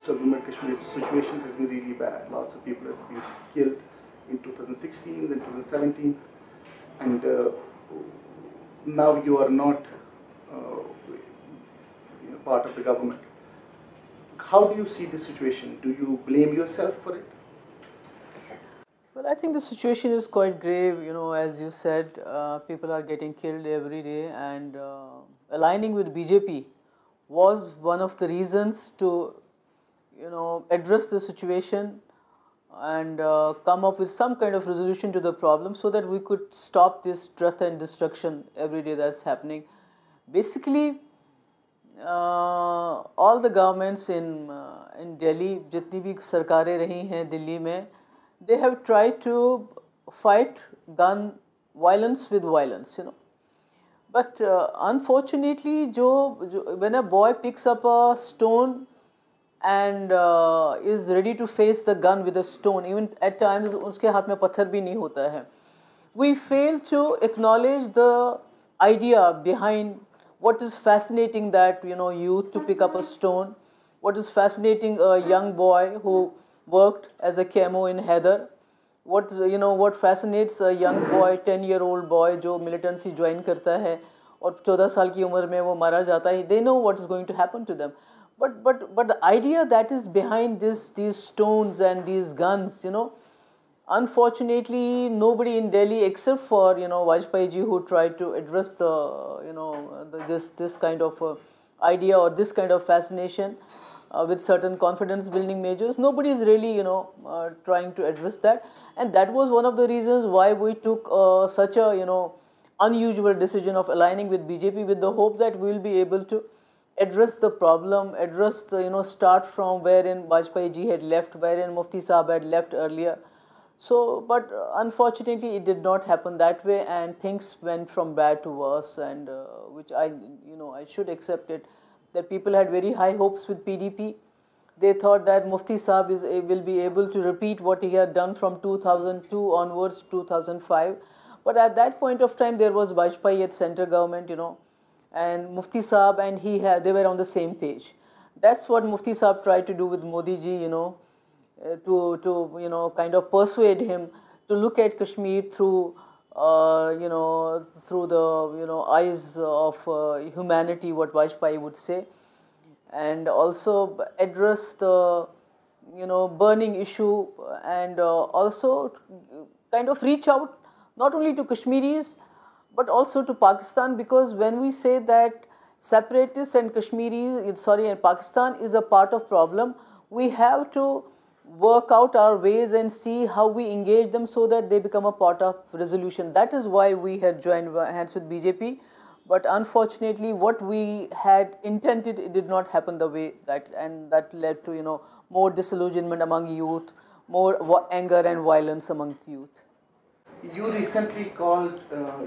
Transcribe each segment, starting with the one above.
Jammu and Kashmir situation has been really bad. Lots of people have been killed in 2016, then 2017, and now you are not part of the government. How do you see this situation? Do you blame yourself for it? Well, I think the situation is quite grave. As you said, people are getting killed every day, and aligning with BJP was one of the reasons to, address the situation and come up with some kind of resolution to the problem so that we could stop this death and destruction every day that's happening. Basically, all the governments in Delhi, जितनी भी सरकारें रही हैं दिल्ली में, they have tried to fight gun violence with violence, But unfortunately, when a boy picks up a stone and is ready to face the gun with a stone, even at times उसके हाथ में पत्थर भी नहीं होता है. We fail to acknowledge the idea behind what is fascinating that youth to pick up a stone. What is fascinating a young boy who worked as a camo in Hyder. What fascinates a young boy, 10-year-old boy जो militancy join करता है और 14 साल की उम्र में वो मारा जाता है. They know what is going to happen to them. But the idea that is behind these stones and these guns, unfortunately, nobody in Delhi except for Vajpayee ji who tried to address this kind of idea or this kind of fascination with certain confidence building measures. Nobody is really trying to address that, and that was one of the reasons why we took such a unusual decision of aligning with BJP with the hope that we will be able to address the problem, address the start from wherein Vajpayee ji had left, wherein Mufti Sahab had left earlier. So, but unfortunately, it did not happen that way, and things went from bad to worse. And which I should accept it, that people had very high hopes with PDP. They thought that Mufti Sahab will be able to repeat what he had done from 2002 onwards, 2005. But at that point of time, there was Vajpayee at central government, and Mufti Sahab and they were on the same page. That's what Mufti Sahab tried to do with Modi ji, to kind of persuade him to look at Kashmir through through the eyes of humanity, what Vajpayee would say, and also address the burning issue, and also kind of reach out not only to Kashmiris but also to Pakistan, because when we say that separatists and and Pakistan is a part of problem, we have to work out our ways and see how we engage them so that they become a part of resolution. That is why we had joined hands with BJP. But unfortunately, what we had intended, it did not happen the way that, and that led to more disillusionment among youth, more anger and violence among youth. You recently called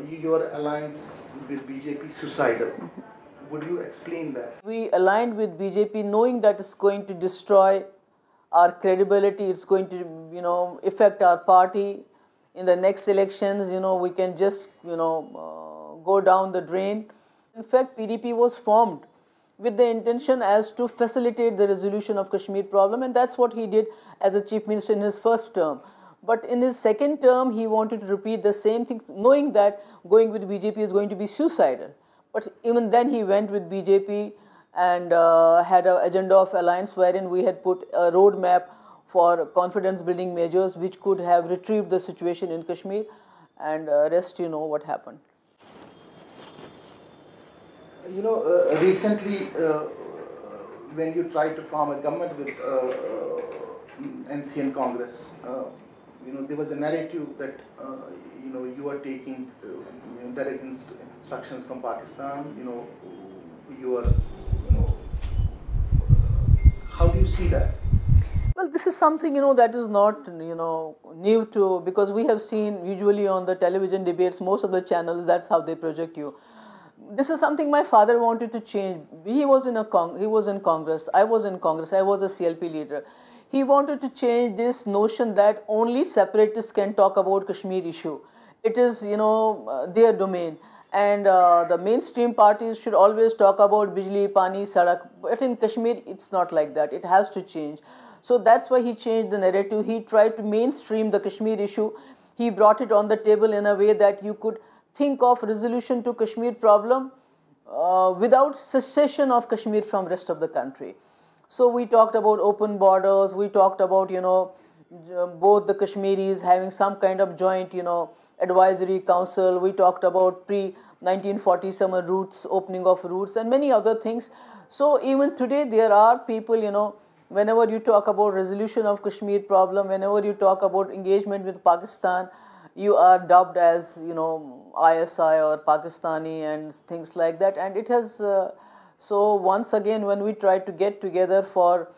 your alliance with BJP suicidal. Would you explain that? We aligned with BJP knowing that it's going to destroy our credibility, it's going to affect our party. In the next elections, we can just go down the drain. In fact, PDP was formed with the intention as to facilitate the resolution of Kashmir problem, and that's what he did as a chief minister in his first term. But in his second term, he wanted to repeat the same thing, knowing that going with BJP is going to be suicidal. But even then, he went with BJP and had an agenda of alliance wherein we had put a roadmap for confidence building measures which could have retrieved the situation in Kashmir, and rest what happened. Recently when you tried to form a government with NC and Congress, there was a narrative that you are taking direct instructions from Pakistan. You are how do you see that? Well, this is something that is not new to, because we have seen usually on the television debates, most of the channels, that's how they project you. This is something my father wanted to change. He was in Congress. I was in Congress. I was a CLP leader. He wanted to change this notion that only separatists can talk about Kashmir issue. It is their domain. And the mainstream parties should always talk about bijli, pani, sadak. But in Kashmir, it's not like that. It has to change. So that's why he changed the narrative. He tried to mainstream the Kashmir issue. He brought it on the table in a way that you could think of resolution to Kashmir problem without secession of Kashmir from rest of the country. So we talked about open borders. We talked about, both the Kashmiris having some kind of joint, advisory council. We talked about pre-1947 routes, opening of routes, and many other things. So even today there are people, whenever you talk about resolution of Kashmir problem, whenever you talk about engagement with Pakistan, you are dubbed as, ISI or Pakistani and things like that. And it has, so once again, when we try to get together for,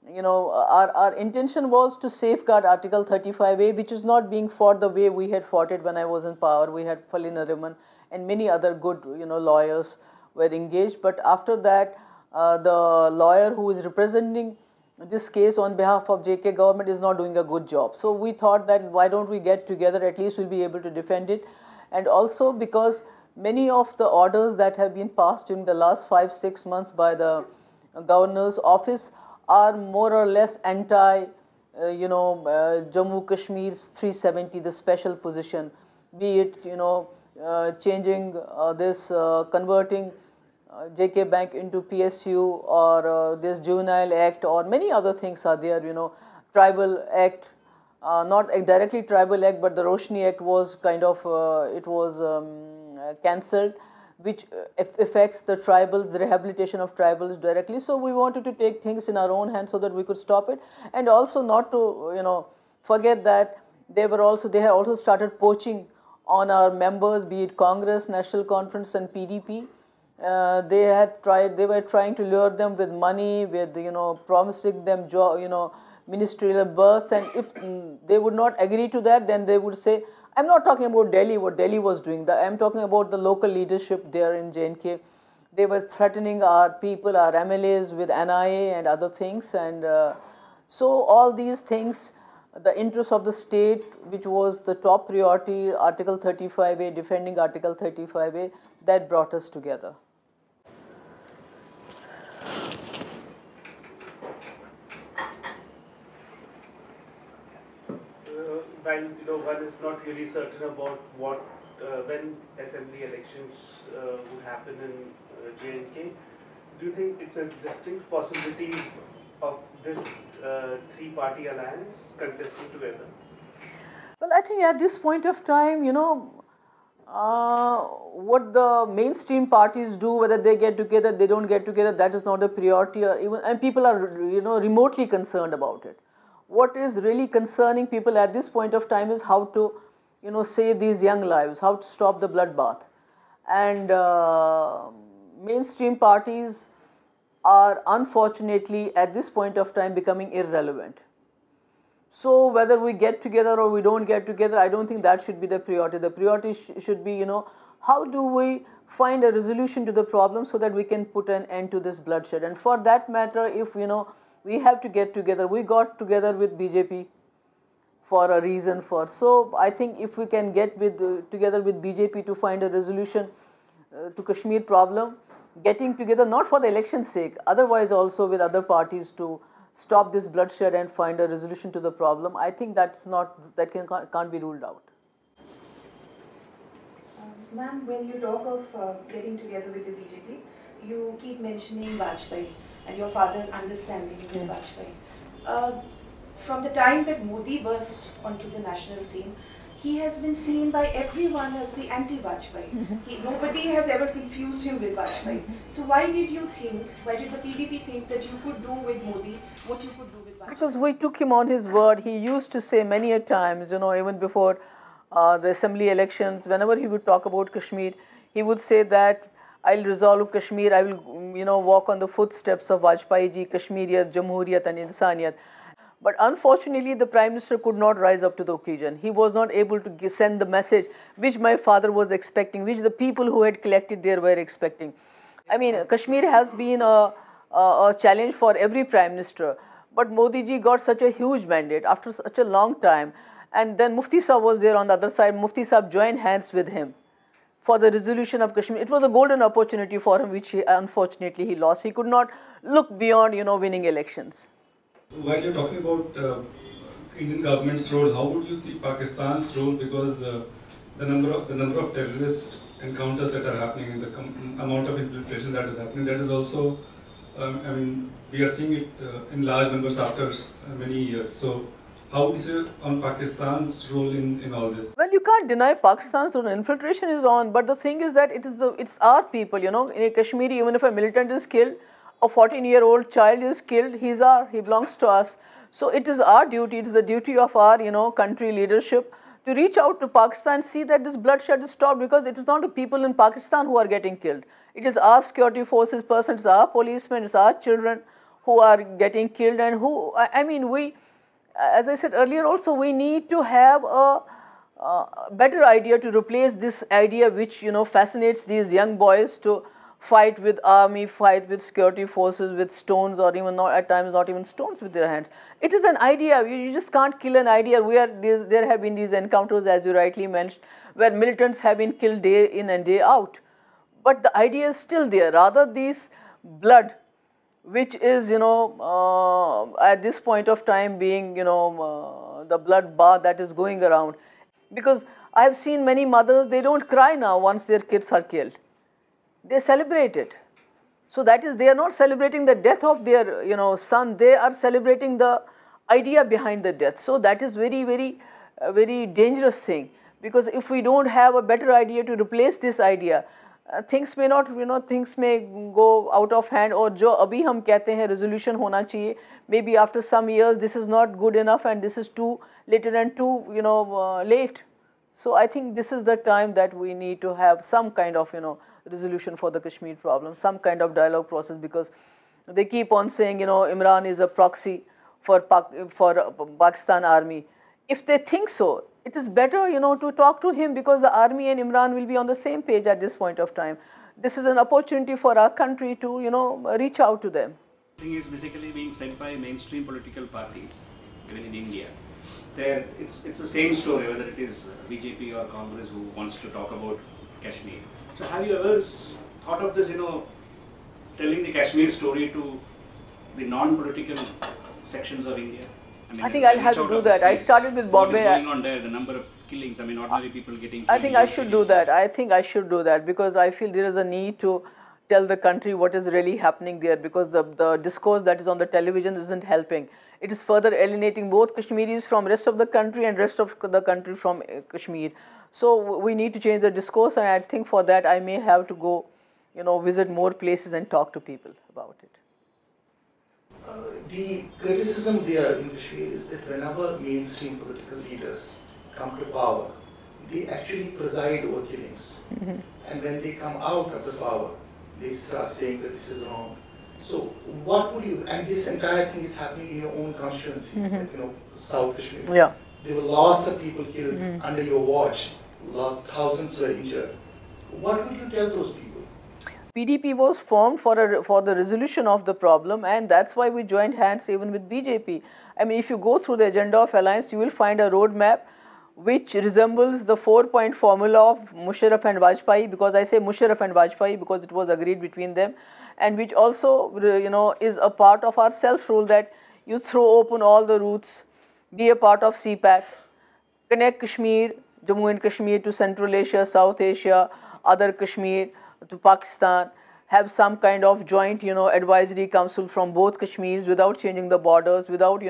our intention was to safeguard Article 35A, which is not being fought the way we had fought it when I was in power. We had Falin Nariman and many other good, lawyers were engaged. But after that, the lawyer who is representing this case on behalf of JK government is not doing a good job. So we thought that why don't we get together, at least we'll be able to defend it. And also because many of the orders that have been passed during the last 5-6 months by the governor's office are more or less anti, Jammu Kashmir's 370, the special position, be it, changing converting JK Bank into PSU, or this Juvenile Act, or many other things are there, Tribal Act, not directly Tribal Act, but the Roshni Act was kind of, it was cancelled, which affects the tribals, the rehabilitation of tribals directly. So we wanted to take things in our own hands so that we could stop it, and also not to, forget that they have also started poaching on our members, be it Congress, National Conference, and PDP. They were trying to lure them with money, with, promising them ministerial berths, and if they would not agree to that, then they would say, I'm not talking about Delhi, what Delhi was doing, I'm talking about the local leadership there in J&K. They were threatening our people, our MLAs with NIA and other things, and so all these things, the interest of the state, which was the top priority, Article 35A, defending Article 35A, that brought us together. While one is not really certain about when assembly elections would happen in J&K, do you think it's a distinct possibility of this three-party alliance contesting together? Well, I think at this point of time, what the mainstream parties do, whether they get together, they don't get together, that is not a priority, or even, and people are, remotely concerned about it. What is really concerning people at this point of time is how to, save these young lives, how to stop the bloodbath. And mainstream parties are unfortunately at this point of time becoming irrelevant. So whether we get together or we don't get together, I don't think that should be the priority. The priority should be, how do we find a resolution to the problem so that we can put an end to this bloodshed. And for that matter, if, we have to get together, we got together with BJP for a reason for. So I think if we can get together with BJP to find a resolution to Kashmir problem, getting together not for the election's sake, otherwise also with other parties to stop this bloodshed and find a resolution to the problem, I think that can't be ruled out. Ma'am, when you talk of getting together with the BJP, you keep mentioning Vajpayee and your father's understanding with Vajpayee. From the time that Modi burst onto the national scene, he has been seen by everyone as the anti-Vajpayee. Nobody has ever confused him with Vajpayee. So why did the PDP think that you could do with Modi what you could do with Vajpayee? Because we took him on his word. He used to say many a times, even before the assembly elections, whenever he would talk about Kashmir, he would say that I'll resolve Kashmir, I will, walk on the footsteps of Vajpayee ji, Kashmiriyat, Jamhuriyat and Insaniyat. But unfortunately, the Prime Minister could not rise up to the occasion. He was not able to send the message which my father was expecting, which the people who had collected there were expecting. I mean, Kashmir has been a challenge for every Prime Minister. But Modi ji got such a huge mandate after such a long time. And then Mufti Saab was there on the other side. Mufti Saab joined hands with him for the resolution of Kashmir. It was a golden opportunity for him, which unfortunately he lost. He could not look beyond, winning elections. While you're talking about Indian government's role, how would you see Pakistan's role? Because the number of terrorist encounters that are happening and the amount of infiltration that is happening, that is also, we are seeing it in large numbers after many years. So how would you say on Pakistan's role in all this? Well, you can't deny Pakistan's role. Infiltration is on, but the thing is that it's our people, In Kashmiri, even if a militant is killed, a 14-year-old child is killed, he belongs to us. So it is our duty, it is the duty of our, country leadership to reach out to Pakistan, see that this bloodshed is stopped, because it is not the people in Pakistan who are getting killed. It is our security forces persons, it's our policemen, it's our children who are getting killed, and we, as I said earlier also, we need to have a better idea to replace this idea which, fascinates these young boys to fight with army, fight with security forces with stones, or even at times not even stones with their hands. It is an idea, you just can't kill an idea. There have been these encounters, as you rightly mentioned, where militants have been killed day in and day out. But the idea is still there. Rather, this blood, which is, at this point of time being, the blood bath that is going around. Because I have seen many mothers, they don't cry now once their kids are killed. They celebrate it. So that is, they are not celebrating the death of their, son, they are celebrating the idea behind the death. So that is very, very, very dangerous thing, because if we don't have a better idea to replace this idea, things may not, things may go out of hand, or jo abhi hum kehte hain resolution hona chahiye, maybe after some years this is not good enough and this is too later and too, late. So I think this is the time that we need to have some kind of, resolution for the Kashmir problem, some kind of dialogue process, because they keep on saying, Imran is a proxy for Pakistan army. If they think so, it is better, to talk to him, because the army and Imran will be on the same page at this point of time. This is an opportunity for our country to, reach out to them. The thing is basically being said by mainstream political parties, even in India. It's the same story, whether it is BJP or Congress who wants to talk about Kashmir. So have you ever thought of this, telling the Kashmir story to the non-political sections of India? I think I'll have to do that. I started with Bombay. What is going on there, the number of killings, ordinary people getting killed. I think I should do that. I think I should do that, because I feel there is a need to tell the country what is really happening there, because the discourse that is on the television isn't helping. It is further alienating both Kashmiris from rest of the country and rest of the country from Kashmir. So we need to change the discourse, and I think for that I may have to go, visit more places and talk to people about it. The criticism there in Kashmir is that whenever mainstream political leaders come to power, they actually preside over killings. And when they come out of the power, they start saying that this is wrong. So what would you, and this entire thing is happening in your own constituency, like, South Kashmir. Yeah. There were lots of people killed under your watch, thousands were injured. What would you tell those people? PDP was formed for the resolution of the problem, and that's why we joined hands even with BJP. If you go through the agenda of alliance, you will find a roadmap which resembles the 4-point formula of Musharraf and Vajpayee, because I say Musharraf and Vajpayee because it was agreed between them, and which also, is a part of our self-rule, that you throw open all the routes, be a part of CPAC, connect Kashmir, Jammu and Kashmir to Central Asia, South Asia, other Kashmir to Pakistan, have some kind of joint, advisory council from both Kashmirs without changing the borders, without,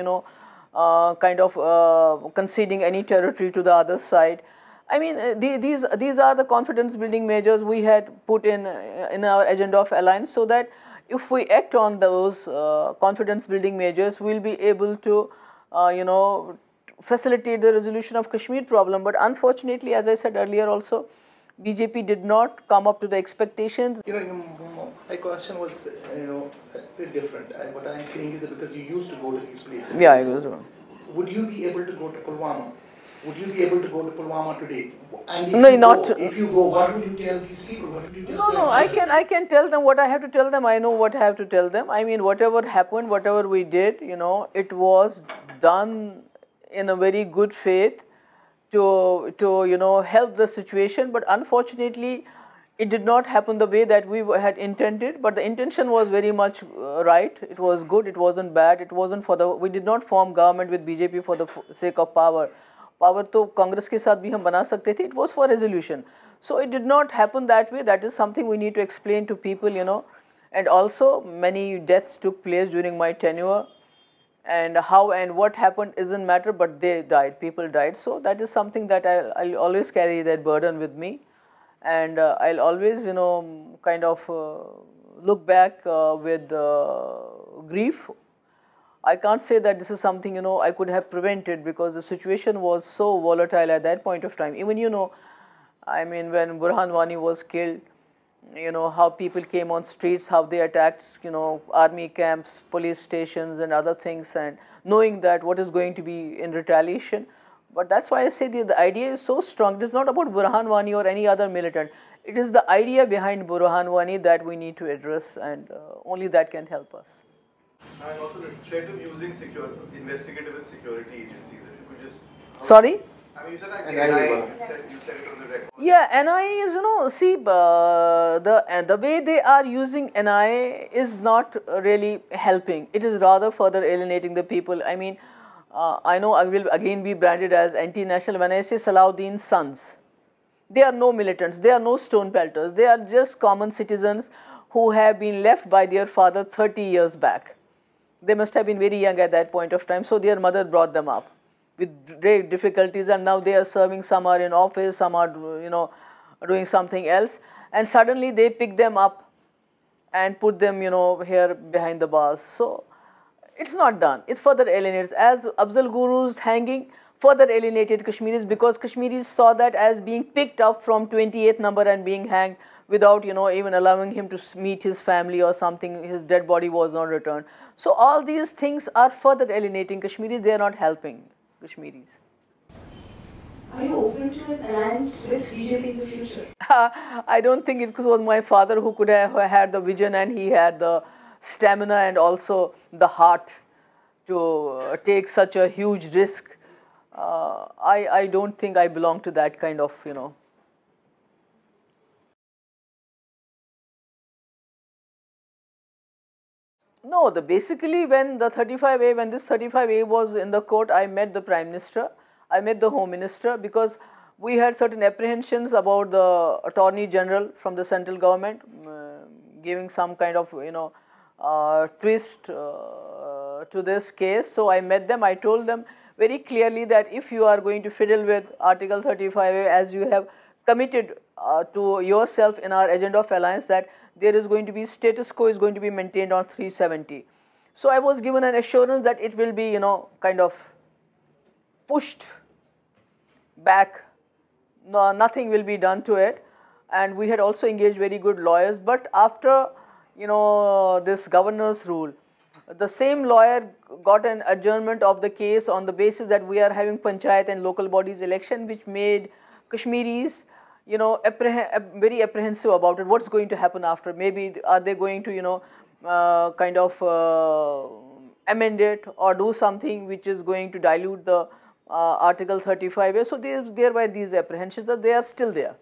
conceding any territory to the other side. These are the confidence building measures we had put in our agenda of alliance, so that if we act on those confidence building measures, we'll be able to, facilitate the resolution of Kashmir problem. But unfortunately, as I said earlier also, BJP did not come up to the expectations. My question was, a bit different. And what I'm saying is that because you used to go to these places. Yeah, I was wrong. Would you be able to go to Pulwama? Would you be able to go to Pulwama today? And if you go, what would you tell these people? What would you tell them? No, I can tell them what I have to tell them. I know what I have to tell them. Whatever happened, whatever we did, it was done in a very good faith help the situation, but unfortunately it did not happen the way that we had intended. But the intention was very much right. It was good. It wasn't bad. It wasn't we did not form government with BJP for the sake of power. Power to Congress ke saath bhi hum bana sakte the. It was for resolution. So it did not happen that way. That is something we need to explain to people, and also many deaths took place during my tenure. And how and what happened isn't matter, but they died, people died. So that is something that I'll always carry that burden with me, and I'll always kind of look back with grief. I can't say that this is something I could have prevented, because the situation was so volatile at that point of time. Even I mean, when Burhan Wani was killed, how people came on streets, how they attacked, army camps, police stations and other things, and knowing that what is going to be in retaliation. But that's why I say the idea is so strong. It is not about Burhan Wani or any other militant. It is the idea behind Burhan Wani that we need to address, and only that can help us. And also the threat of using investigative and security agencies. If you could just... Sorry? I mean, you said that you said it on the record. Yeah, NIA is, see, the way they are using NIA is not really helping. It is rather further alienating the people. I mean, I know I will again be branded as anti-national when I say Salahuddin's sons. They are no militants, they are no stone pelters, they are just common citizens who have been left by their father 30 years back. They must have been very young at that point of time, so their mother brought them up with great difficulties, and now they are serving, some are in office, some are doing something else, and suddenly they pick them up and put them here behind the bars. So it's not done. It further alienates. As Afzal Guru's hanging further alienated Kashmiris, because Kashmiris saw that as being picked up from 28th number and being hanged without even allowing him to meet his family or something. His dead body was not returned. So all these things are further alienating Kashmiris. They are not helping Kashmiris. Are you open to an alliance with BJP in the future? I don't think it was my father who could have had the vision, and he had the stamina and also the heart to take such a huge risk. I don't think I belong to that kind of, No, basically when this 35A was in the court, I met the Prime Minister, I met the Home Minister, because we had certain apprehensions about the Attorney General from the central government giving some kind of, twist to this case. So I met them, I told them very clearly that if you are going to fiddle with Article 35A as you have committed to yourself in our agenda of alliance, that there is going to be status quo is going to be maintained on 370. So I was given an assurance that it will be, kind of pushed back, no, nothing will be done to it, and we had also engaged very good lawyers. But after, this governor's rule, the same lawyer got an adjournment of the case on the basis that we are having panchayat and local bodies election, which made Kashmiris very apprehensive about it. What's going to happen after? Maybe are they going to kind of amend it or do something which is going to dilute the Article 35A? So there were these apprehensions that they are still there.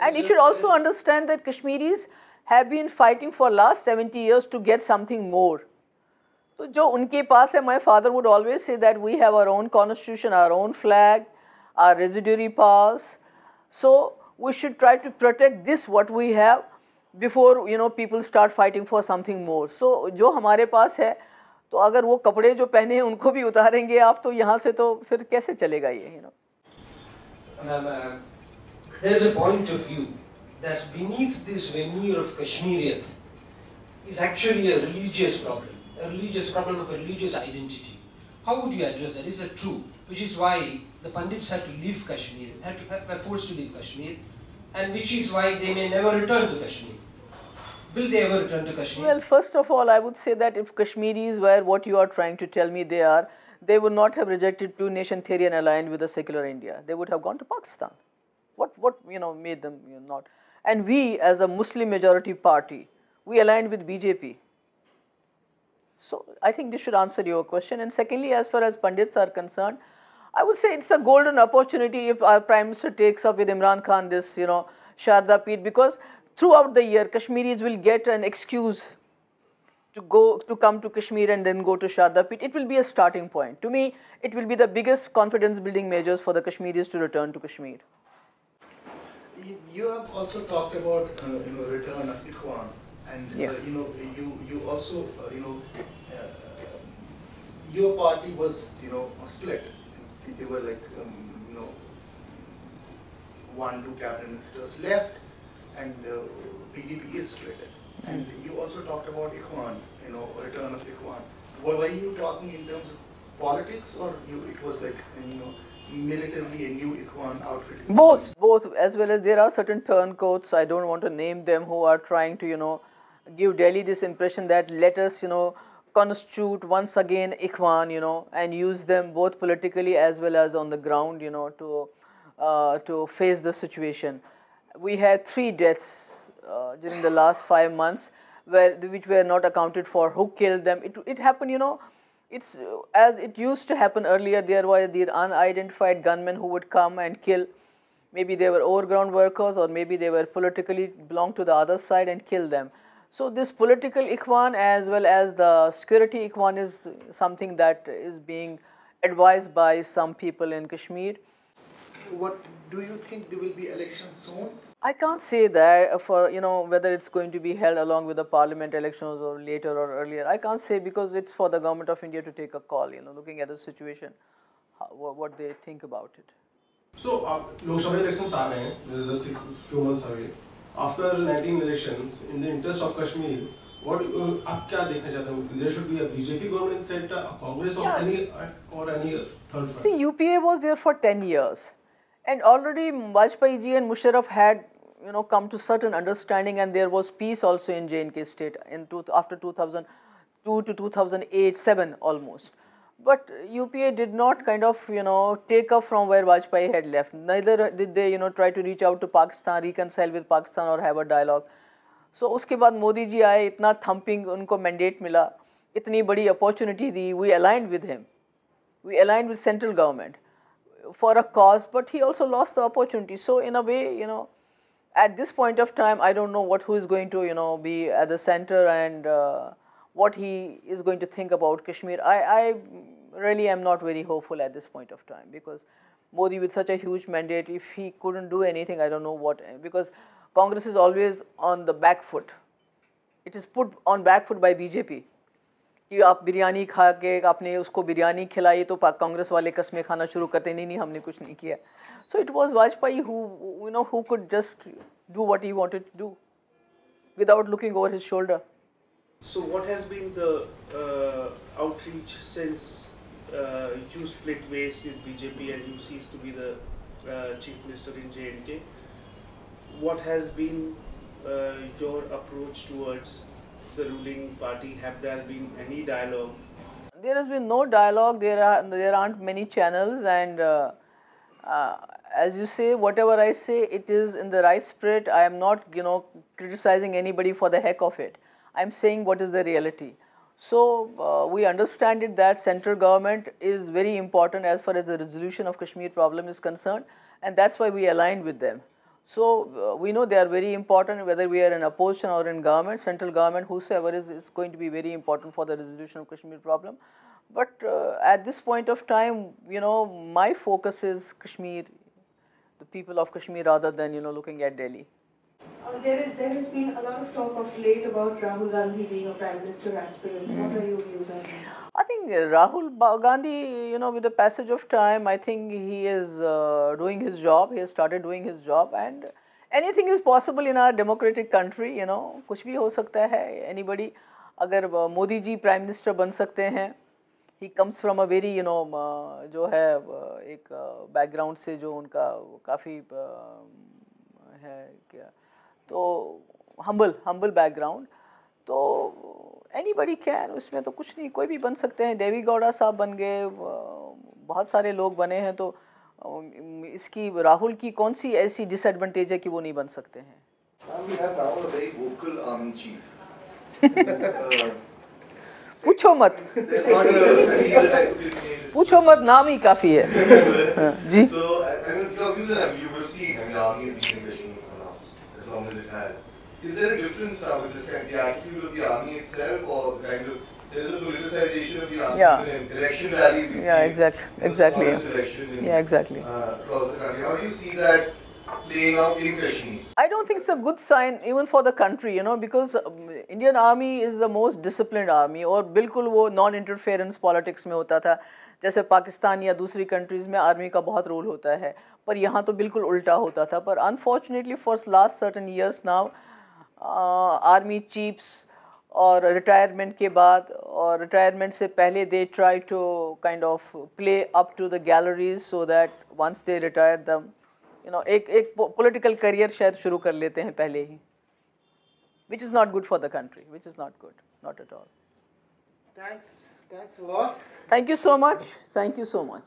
And you should also understand that Kashmiris have been fighting for last 70 years to get something more. So jo unke paas hai, my father would always say that we have our own constitution, our own flag, our residuary powers. So we should try to protect this what we have before people start fighting for something more. So जो हमारे पास है, तो अगर वो कपड़े जो पहने हैं उनको भी उतारेंगे आप, तो यहाँ से तो फिर कैसे चलेगा ये? There is a point of view that beneath this veneer of Kashmiriyat is actually a religious problem of a religious identity. How would you address that? Is that true? Which is why the Pandits had to leave Kashmir, were forced to leave Kashmir, and which is why they may never return to Kashmir. Will they ever return to Kashmir? Well, first of all, I would say that if Kashmiris were what you are trying to tell me they are, they would not have rejected two-nation theory and aligned with a secular India. They would have gone to Pakistan. What made them not? And we, as a Muslim majority party, we aligned with BJP. So I think this should answer your question. And secondly, as far as Pandits are concerned, I would say it's a golden opportunity if our Prime Minister takes up with Imran Khan this, Sharda Peeth, because throughout the year, Kashmiris will get an excuse to come to Kashmir and then go to Sharda Peeth. It will be a starting point. To me, it will be the biggest confidence building measures for the Kashmiris to return to Kashmir. You have also talked about return of Ikhwan, and you also your party was split. They were like 1-2 cabinet ministers left, and PDP is split. And you also talked about Ikhwan, return of Ikhwan. Were you talking in terms of politics, or it was like militarily a new Ikhwan outfit? Both, as well as there are certain turncoats, I don't want to name them, who are trying to give Delhi this impression that let us constitute once again Ikhwan, and use them both politically as well as on the ground, to face the situation. We had 3 deaths during the last 5 months, which were not accounted for. Who killed them? It happened, it's as it used to happen earlier. There were the unidentified gunmen who would come and kill. Maybe they were overground workers, or maybe they were politically belonged to the other side and kill them. So this political Ikhwan as well as the security Ikhwan is something that is being advised by some people in Kashmir. What do you think there will be elections soon? I can't say that for whether it's going to be held along with the parliament elections or later or earlier. I can't say, because it's for the government of India to take a call. Looking at the situation, what they think about it. So, Lok Sabha elections are just 2 months away. After 19 elections, in the interest of Kashmir, what आप क्या देखना चाहते हैं? There should be a BJP government in center, a Congress or any third front. See, UPA was there for 10 years, and already Vajpayee ji and Musharraf had come to certain understanding, and there was peace also in J&K state after 2002 to 2008-7 almost. But UPA did not kind of take up from where Vajpayee had left. Neither did they try to reach out to Pakistan, reconcile with Pakistan or have a dialogue. So उसके बाद मोदी जी आए, इतना thumping उनको mandate मिला, इतनी बड़ी opportunity the, we aligned with him. We aligned with central government for a cause, but he also lost the opportunity. So in a way, at this point of time, I don't know who is going to be at the center and what he is going to think about Kashmir. I really am not very hopeful at this point of time, because Modi with such a huge mandate, if he couldn't do anything, I don't know what, because Congress is always on the back foot. It is put on back foot by BJP. कि आप बिरयानी खा के आपने उसको बिरयानी खिलाई तो कांग्रेस वाले कस्में खाना शुरू करते नहीं हमने कुछ नहीं किया. So it was Vajpayee who could just do what he wanted to do without looking over his shoulder. So what has been the outreach since you split ways with BJP and you ceased to be the chief minister in J&K? What has been your approach towards the ruling party? Have there been any dialogue? There has been no dialogue. There aren't many channels, and as you say, whatever I say, it is in the right spirit. I am not criticizing anybody for the heck of it. I am saying what is the reality. So we understand it that central government is very important as far as the resolution of Kashmir problem is concerned, and that's why we aligned with them. So we know they are very important, whether we are in opposition or in government, central government, whosoever is going to be very important for the resolution of Kashmir problem. But at this point of time, my focus is Kashmir, the people of Kashmir, rather than looking at Delhi. There has been a lot of talk of late about Rahul Gandhi being a Prime Minister aspirant. What are your views on that? I think Rahul Gandhi, with the passage of time, I think he is doing his job. He has started doing his job, and anything is possible in our democratic country. कुछ भी हो सकता है. Anybody, अगर Modi ji Prime Minister बन सकते हैं, he comes from a very जो है एक background से जो उनका काफ़ी है क्या, तो humble background. तो anybody can, उसमें तो कुछ नहीं, कोई भी बन सकते हैं. देवी गौड़ा साहब बन गए, बहुत सारे लोग बने हैं, तो इसकी राहुल की कौन सी ऐसी डिसएडवांटेज है कि वो नहीं बन सकते हैं? We have now a very vocal army chief. पूछो मत. There's not a, he's the type of पूछो मत, नाम ही काफी है. जी. So, I mean, your views are, you would have seen, I mean, the army has been in Kashmir for now, as long as it has. Is there a difference now with this kind of the attitude of the army itself, or kind of, there is a politicization of the army, Yeah. in election rallies we Yeah, see, exactly. the smallest election in, Yeah, exactly. Across the country. How do you see that playing out in Kashmir? I don't think it's a good sign even for the country, because Indian army is the most disciplined army और बिल्कुल वो non-interference politics में होता था. जैसे पाकिस्तान या दूसरी countries में आर्मी का बहुत रोल होता है, पर यहाँ तो बिल्कुल उल्टा होता था. पर unfortunately for last certain years now, army chiefs और रिटायरमेंट के बाद और रिटायरमेंट से पहले they try to kind of play up to the galleries so that once they retire them, एक पॉलिटिकल करियर शायद शुरू कर लेते हैं पहले ही, which is not good for the country, which is not good, not at all. Thanks a lot. Thank you so much.